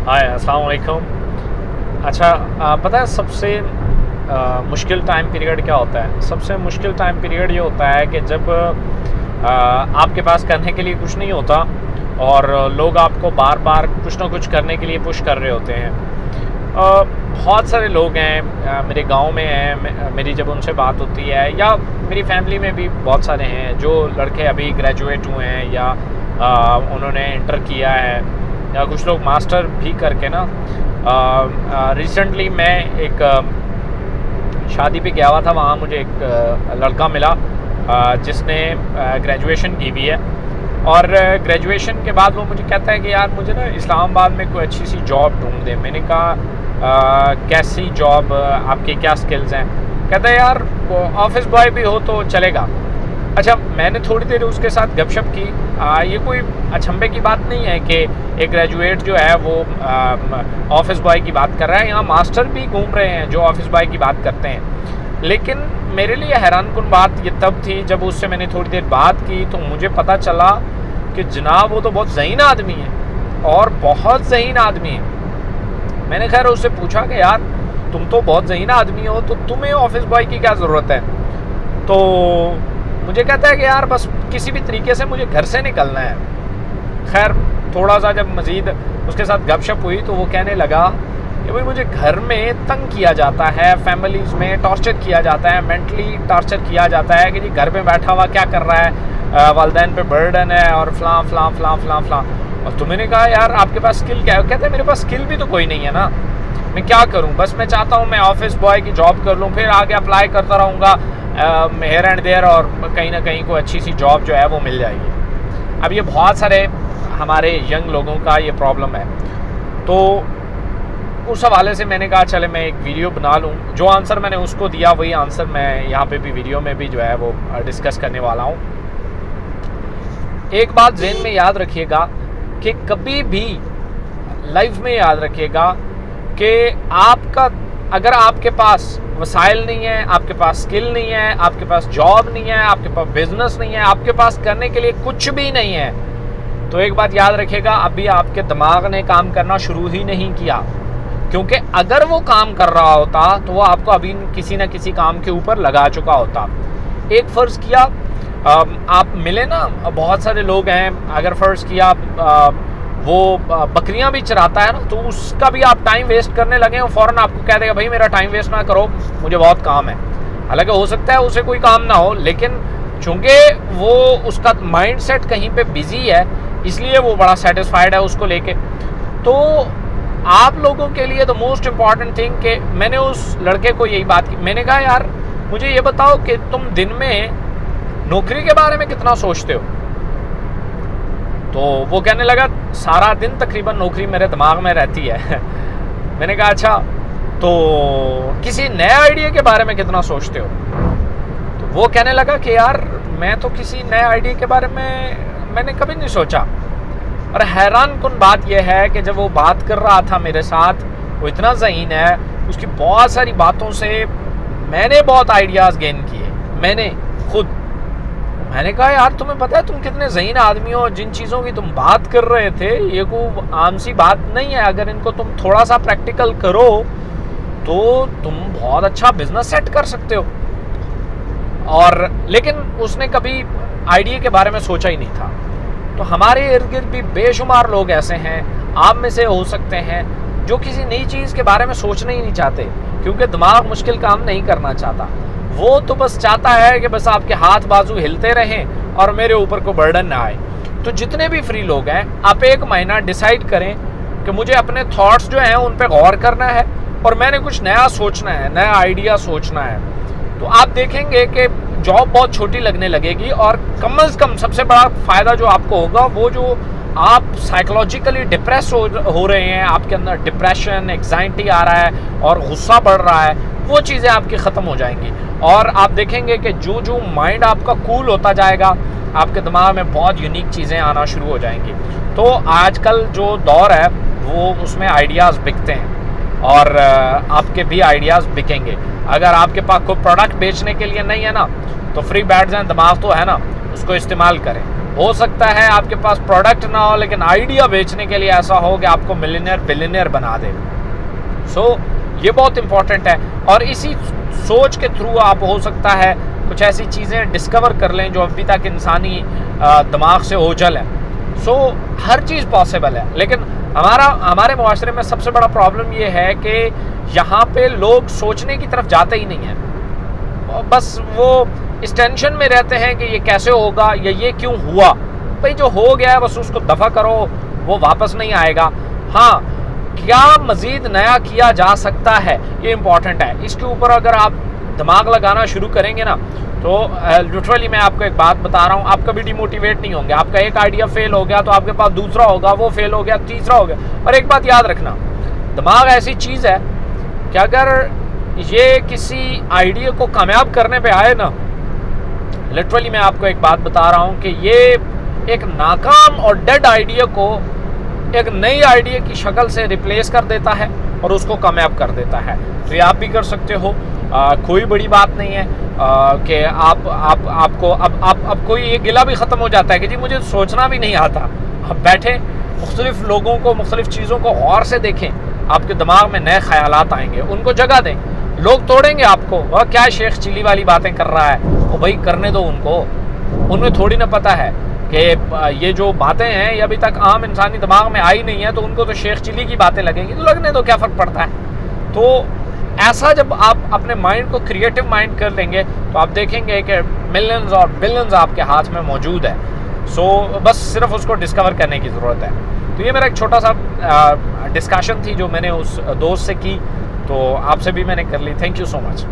हाय अस्सलाम वालेकुम। अच्छा, पता है सबसे मुश्किल टाइम पीरियड क्या होता है? सबसे मुश्किल टाइम पीरियड ये होता है कि जब आपके पास करने के लिए कुछ नहीं होता और लोग आपको बार बार कुछ ना कुछ करने के लिए पुश कर रहे होते हैं। बहुत सारे लोग हैं, मेरे गांव में हैं, मेरी जब उनसे बात होती है, या मेरी फैमिली में भी बहुत सारे हैं जो लड़के अभी ग्रेजुएट हुए हैं या उन्होंने इंटर किया है, या कुछ लोग मास्टर भी करके ना। रिसेंटली मैं एक शादी पे गया हुआ था, वहाँ मुझे एक लड़का मिला जिसने ग्रेजुएशन की भी है। और ग्रेजुएशन के बाद वो मुझे कहता है कि यार मुझे ना इस्लामाबाद में कोई अच्छी सी जॉब ढूंढ दे। मैंने कहा कैसी जॉब, आपके क्या स्किल्स हैं? कहता है यार ऑफिस बॉय भी हो तो चलेगा। अच्छा, मैंने थोड़ी देर उसके साथ गपशप की। ये कोई अचंभे की बात नहीं है कि एक ग्रेजुएट जो है वो ऑफिस बॉय की बात कर रहा है। यहाँ मास्टर भी घूम रहे हैं जो ऑफिस बॉय की बात करते हैं। लेकिन मेरे लिए हैरानकुन बात ये तब थी जब उससे मैंने थोड़ी देर बात की तो मुझे पता चला कि जनाब वो तो बहुत ज़हीन आदमी है, और बहुत ज़हीन आदमी है। मैंने खैर उससे पूछा कि यार तुम तो बहुत ज़हीन आदमी हो, तो तुम्हें ऑफिस बॉय की क्या ज़रूरत है? तो मुझे कहता है कि यार बस किसी भी तरीके से मुझे घर से निकलना है। खैर थोड़ा सा जब मज़ीद उसके साथ गपशप हुई तो वो कहने लगा कि भाई मुझे घर में तंग किया जाता है, फैमिलीज़ में टॉर्चर किया जाता है, मेंटली टॉर्चर किया जाता है कि जी घर में बैठा हुआ क्या कर रहा है, वालिदैन पे बर्डन है और फलां फलां फलां फलां फलां। और तो मैंने कहा यार आपके पास स्किल क्या है? कहते हैं मेरे पास स्किल भी तो कोई नहीं है ना, मैं क्या करूं? बस मैं चाहता हूं मैं ऑफिस बॉय की जॉब कर लूं, फिर आगे अप्लाई करता रहूँगा हेयर एंड देयर, और कहीं ना कहीं कोई अच्छी सी जॉब जो है वो मिल जाएगी। अब ये बहुत सारे हमारे यंग लोगों का ये प्रॉब्लम है। तो उस हवाले से मैंने कहा चले मैं एक वीडियो बना लूँ। जो आंसर मैंने उसको दिया वही आंसर मैं यहाँ पे भी वीडियो में भी जो है वो डिस्कस करने वाला हूँ। एक बात ज़हन में याद रखिएगा कि कभी भी लाइफ में याद रखिएगा कि आपका अगर आपके पास वसाइल नहीं है, आपके पास स्किल नहीं है, आपके पास जॉब नहीं है, आपके पास बिजनेस नहीं है, आपके पास करने के लिए कुछ भी नहीं है, तो एक बात याद रखिएगा अभी आपके दिमाग ने काम करना शुरू ही नहीं किया। क्योंकि अगर वो काम कर रहा होता तो वो आपको अभी किसी न किसी काम के ऊपर लगा चुका होता। एक फ़र्ज़ किया आप मिले ना, बहुत सारे लोग हैं, अगर फ़र्ज़ किया वो बकरियां भी चराता है ना, तो उसका भी आप टाइम वेस्ट करने लगे वो फ़ौरन आपको कह देगा भाई मेरा टाइम वेस्ट ना करो, मुझे बहुत काम है। हालांकि हो सकता है उसे कोई काम ना हो, लेकिन चूँकि वो उसका माइंड सेट कहीं पे बिजी है इसलिए वो बड़ा सेटिस्फाइड है उसको लेके। तो आप लोगों के लिए द मोस्ट इम्पॉर्टेंट थिंग कि मैंने उस लड़के को यही बात की। मैंने कहा यार मुझे ये बताओ कि तुम दिन में नौकरी के बारे में कितना सोचते हो? तो वो कहने लगा सारा दिन तकरीबन नौकरी मेरे दिमाग में रहती है। मैंने कहा अच्छा, तो किसी नए आइडिया के बारे में कितना सोचते हो? तो वो कहने लगा कि यार मैं तो किसी नए आइडिया के बारे में मैंने कभी नहीं सोचा। और हैरानकुन बात यह है कि जब वो बात कर रहा था मेरे साथ, वो इतना ज़हीन है, उसकी बहुत सारी बातों से मैंने बहुत आइडियाज़ गेन किए, मैंने खुद। मैंने कहा यार तुम्हें पता है तुम कितने ज़हीन आदमी हो, जिन चीज़ों की तुम बात कर रहे थे ये कोई आम सी बात नहीं है। अगर इनको तुम थोड़ा सा प्रैक्टिकल करो तो तुम बहुत अच्छा बिजनेस सेट कर सकते हो। और लेकिन उसने कभी आइडिया के बारे में सोचा ही नहीं था। तो हमारे इर्द गिर्द भी बेशुमार लोग ऐसे हैं, आप में से हो सकते हैं, जो किसी नई चीज़ के बारे में सोचना ही नहीं चाहते क्योंकि दिमाग मुश्किल काम नहीं करना चाहता। वो तो बस चाहता है कि बस आपके हाथ बाजू हिलते रहें और मेरे ऊपर को बर्डन ना आए। तो जितने भी फ्री लोग हैं, आप एक महीना डिसाइड करें कि मुझे अपने थॉट्स जो हैं उन पर गौर करना है और मैंने कुछ नया सोचना है, नया आइडिया सोचना है। तो आप देखेंगे कि जॉब बहुत छोटी लगने लगेगी और कम से कम सबसे बड़ा फ़ायदा जो आपको होगा वो जो आप साइकोलॉजिकली डिप्रेस हो रहे हैं, आपके अंदर डिप्रेशन, एग्जाइटी आ रहा है और गुस्सा बढ़ रहा है, वो चीज़ें आपकी ख़त्म हो जाएंगी। और आप देखेंगे कि जो जो माइंड आपका कूल होता जाएगा, आपके दिमाग में बहुत यूनिक चीज़ें आना शुरू हो जाएंगी। तो आजकल जो दौर है वो उसमें आइडियाज़ बिकते हैं और आपके भी आइडियाज़ बिकेंगे। अगर आपके पास कोई प्रोडक्ट बेचने के लिए नहीं है ना, तो फ्री बैठ जाएं, दिमाग तो है ना, उसको इस्तेमाल करें। हो सकता है आपके पास प्रोडक्ट ना हो, लेकिन आइडिया बेचने के लिए ऐसा हो कि आपको मिलियनेयर बिलियनियर बना दे। सो ये बहुत इंपॉर्टेंट है, और इसी सोच के थ्रू आप हो सकता है कुछ ऐसी चीज़ें डिस्कवर कर लें जो अभी तक इंसानी दिमाग से ओझल है। सो हर चीज़ पॉसिबल है, लेकिन हमारे मुआशरे में सबसे बड़ा प्रॉब्लम ये है कि यहाँ पे लोग सोचने की तरफ जाते ही नहीं हैं, बस वो इस टेंशन में रहते हैं कि ये कैसे होगा या ये क्यों हुआ। भाई जो हो गया है बस उसको दफ़ा करो, वो वापस नहीं आएगा। हाँ, क्या मज़ीद नया किया जा सकता है, ये इम्पॉर्टेंट है। इसके ऊपर अगर आप दिमाग लगाना शुरू करेंगे ना, तो लिटरली मैं आपको एक बात बता रहा हूँ, आप कभी डिमोटिवेट नहीं होंगे। आपका एक आइडिया फेल हो गया तो आपके पास दूसरा होगा, वो फेल हो गया, तीसरा हो गया। और एक बात याद रखना, दिमाग ऐसी चीज़ है कि अगर ये किसी आइडिया को कामयाब करने पे आए ना, लिटरली मैं आपको एक बात बता रहा हूँ कि ये एक नाकाम और डेड आइडिया को एक नई आइडिया की शक्ल से रिप्लेस कर देता है और उसको कामयाब कर देता है। तो ये आप भी कर सकते हो, कोई बड़ी बात नहीं है कि आपको अब कोई ये गिला भी ख़त्म हो जाता है कि जी मुझे सोचना भी नहीं आता। आप बैठे मुख्तलिफ लोगों को, मुख्तलिफ चीज़ों को गौर से देखें, आपके दिमाग में नए ख़यालात आएंगे, उनको जगह दें। लोग तोड़ेंगे आपको, वह क्या शेख चिली वाली बातें कर रहा है, वो भाई करने दो उनको, उनमें थोड़ी ना पता है कि ये जो बातें हैं ये अभी तक आम इंसानी दिमाग में आई नहीं है, तो उनको तो शेख चिली की बातें लगेंगी, तो लगने दो, क्या फ़र्क पड़ता है। तो ऐसा जब आप अपने माइंड को क्रिएटिव माइंड कर लेंगे तो आप देखेंगे कि मिलियंस और बिलियंस आपके हाथ में मौजूद है। सो बस सिर्फ उसको डिस्कवर करने की ज़रूरत है। तो ये मेरा एक छोटा सा डिस्कशन थी जो मैंने उस दोस्त से की, तो आपसे भी मैंने कर ली। Thank you so much.